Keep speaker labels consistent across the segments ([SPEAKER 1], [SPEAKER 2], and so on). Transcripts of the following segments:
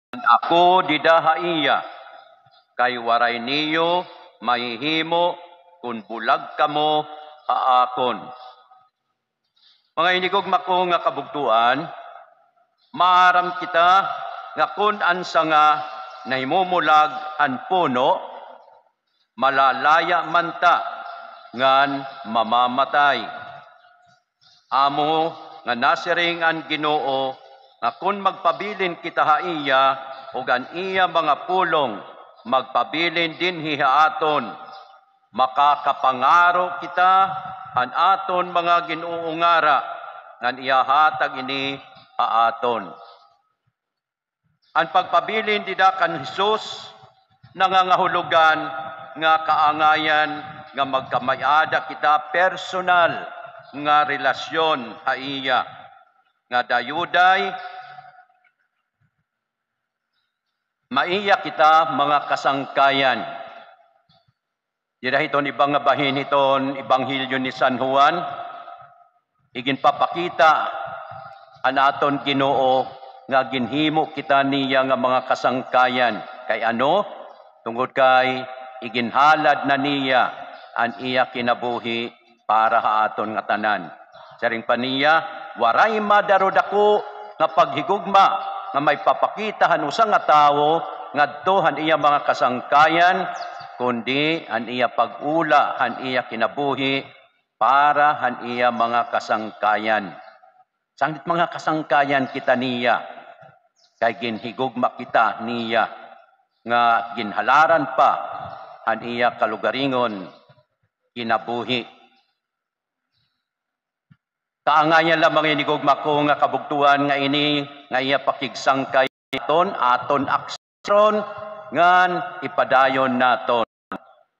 [SPEAKER 1] Ako didahaiya, kay waray niyo mahihimo kung bulag kamo haakon. Mga inigugma ko nga kabugtuan, maaram kita nga kun ansa nga nahimumulag han puno, malalaya man ta ngan mamamatay. Amo nga nasiring ang Ginoo nga kun magpabilin kita haiya ug an iya mga pulong magpabilin din hihaaton, makakapangaro kita an aton mga ginuungara ngan iyahatag ini haaton. Ang pagpabilin dida kan Hesus nangangahulugan nga kaangayan nga magkamayada kita personal nga relasyon haiya nga dayuday maiya kita mga kasangkayan. Dira hiton ibang nga bahin hiton Ebanghelyo ni San Juan, iginpapakita an aton Ginoo nga ginhimo kita niya nga mga kasangkayan. Kay ano? Tungod kay iginhalad na niya an iya kinabuhi para haaton nga tanan. Saring pa niya, waray madarod ako nga paghigugma nga may papakitahan usang nga tawo ngadto han iya mga kasangkayan, kundi han iya pag-ula han iya kinabuhi para han iya mga kasangkayan. Sangit mga kasangkayan kita niya, kay ginhigugma kita niya nga ginhalaran pa han iya kalugaringon kinabuhi. Kaangayan lamang inigugma ko nga kabugtuan nga ini nga iya pakigsangkay aton aksyon ngan ipadayon naton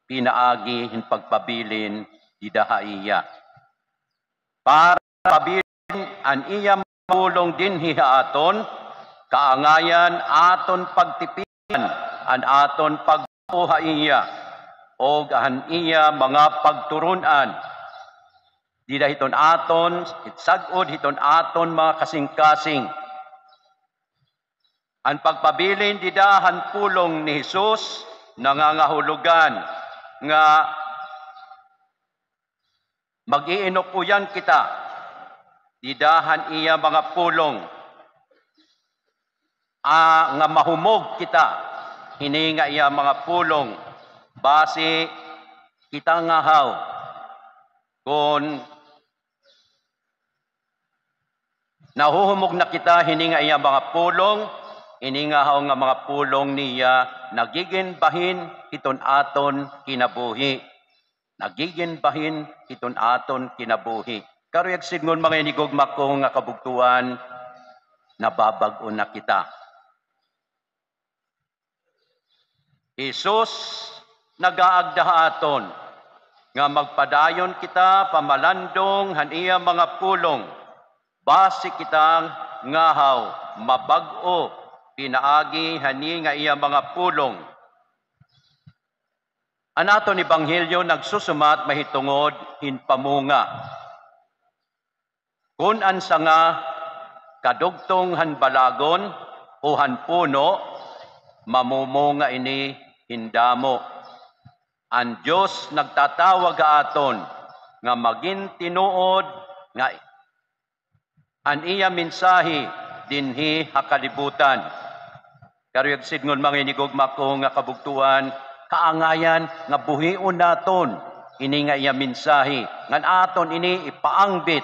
[SPEAKER 1] pinaagi hin pagpabilin didahaiya. Para pabilin an iya pulong din hihaaton, kaangayan aton pagtipian an aton pagbuhaiya o an iya mga pagturunan. Dida hiton aton, itsagod hiton aton mga kasing-kasing. Ang pagpabilin didahan pulong ni Hesus nangangahulugan nga mag-iinukuyan kita. Didahan iya mga pulong nga mahumog kita. Hininga iya mga pulong base kita ngahaw kung nahuhumog na kita hininga iya mga pulong, iningahaw nga mga pulong niya nagiging bahin hiton aton kinabuhi. Nagiging bahin hiton aton kinabuhi. Karuyag sidngon mga inigugma ko nga kabugtuan, nababag-o na kita. Hesus nagaagda aton nga magpadayon kita pamalandong han iya mga pulong. Base kitang ngahaw, mabag-o, pinaagi hani nga iya mga pulong. Anaton Ebanghelyo nagsusumat mahitungod hinpamunga. Kun ansa nga kadugtong han balagon o han puno, mamumunga ini hindamo. Ang Diyos nagtatawag aton nga maging tinuod nga an iya mensahe dinhi hakalibutan. Karuyag sidngon mga inigugma ko nga kabugtuan, kaangayan nga buhion naton ini nga iya mensahe ngan aton ini ipaangbit,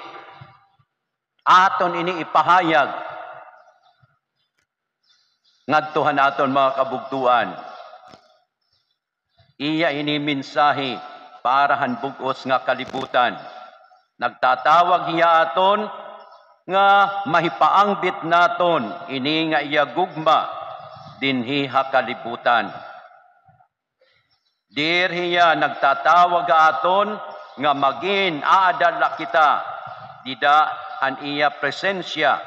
[SPEAKER 1] aton ini ipahayag ngadtuhan aton mga kabugtuan. Iya ini mensahe para han bugos nga kalibutan. Nagtatawag hiya aton nga mahipaangbit naton ini nga iya gugma dinhi hakalibutan. Dirhiya nagtatawag aton nga magin aadala kita dida an iya presensya,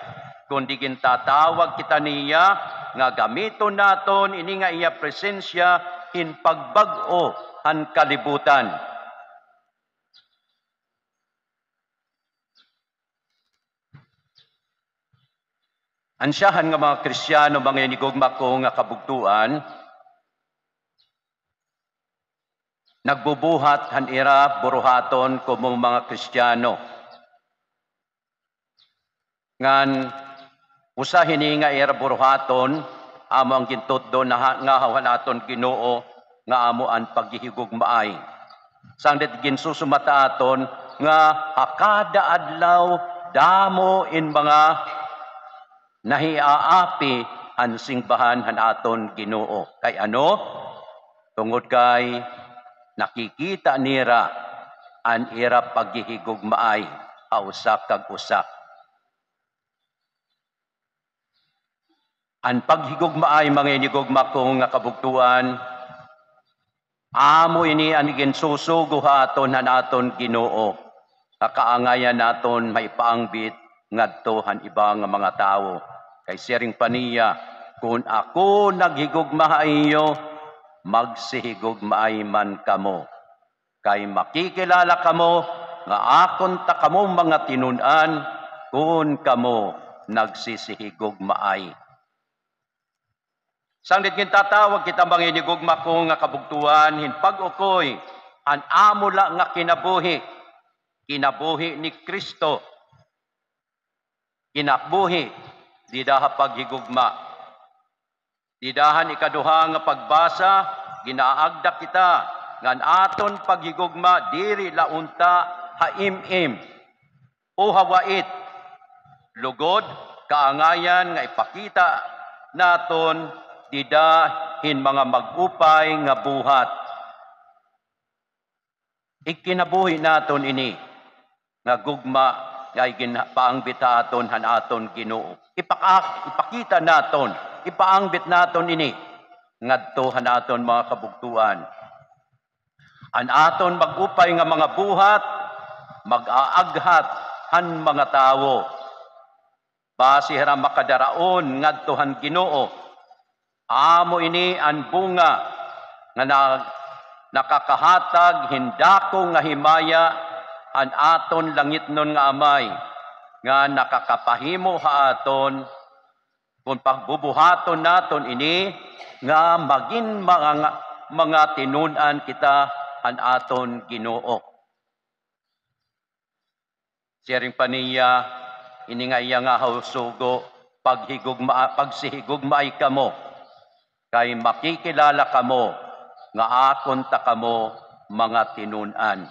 [SPEAKER 1] kundi gintatawag kita niya nga gamiton naton ini nga iya presensya in pagbag-o han kalibutan. Ansyahan nga mga Kristiyano, mga inigugma ko nga kabugtuan, nagbubuhat hanira buruhaton ko mong mga Kristiyano. Ngan usahin nga ira buruhaton, amo ang gintuddo na nga hawanaton Ginoo nga amo ang paghihigugmaay. Sangdet ginsusumata aton nga hakada adlaw damo in mga nahiaapi ang singbahan han aton Ginoo. Kay ano? Tungod kay nakikita nira an ira paghihigugmaay ausa kag usa. An paghigugmaay mga inigugma ko nga kabugtuan, amo ini an ginsusugo aton han aton Ginoo. Kakaangayan naton maipaangbit ngadto han iba nga mga tawo. Kay siring paniya, kung ako naghigugmaayo, magsihigugmaay man kamo. Kay makikilala kamo nga akon ta kamo mga tinun-an kung kamo nagsisihigugmaay. Sangdit gintatawag kita mga inigugma ko nga kabugtuan, hinpag-ukoy, an amula nga kinabuhi ni Kristo. Kinabuhi, di daha paghigugma. Di dahan ikaduha nga pagbasa, ginaagda kita, ngan aton paghigugma, diri launta, haimim, o hawait, lugod, kaangayan nga ipakita naton, didahin mga mag-upay nga buhat. Ikinabuhi naton ini, nga gugma, ay paangbit aton han aton Ginoo. Ipakita naton, ipaangbit naton ini, ngadto han aton mga kabugtuan. An aton mag-upay nga mga buhat, mag-aaghat han mga tawo. Base hara makadaraon ngadto han Ginoo. Amo ini an bunga nga nakakahatag hindako nga himaya an aton langitnon nga amay nga nakakapahimo haaton kung pagbubuhaton naton ini nga maging mga tinun-an kita an aton Ginoo. Siring paniya ini nga iya nga hausugo pagsihigugmaay kamo kay makikilala kamo nga akon ta kamo mga tinun-an.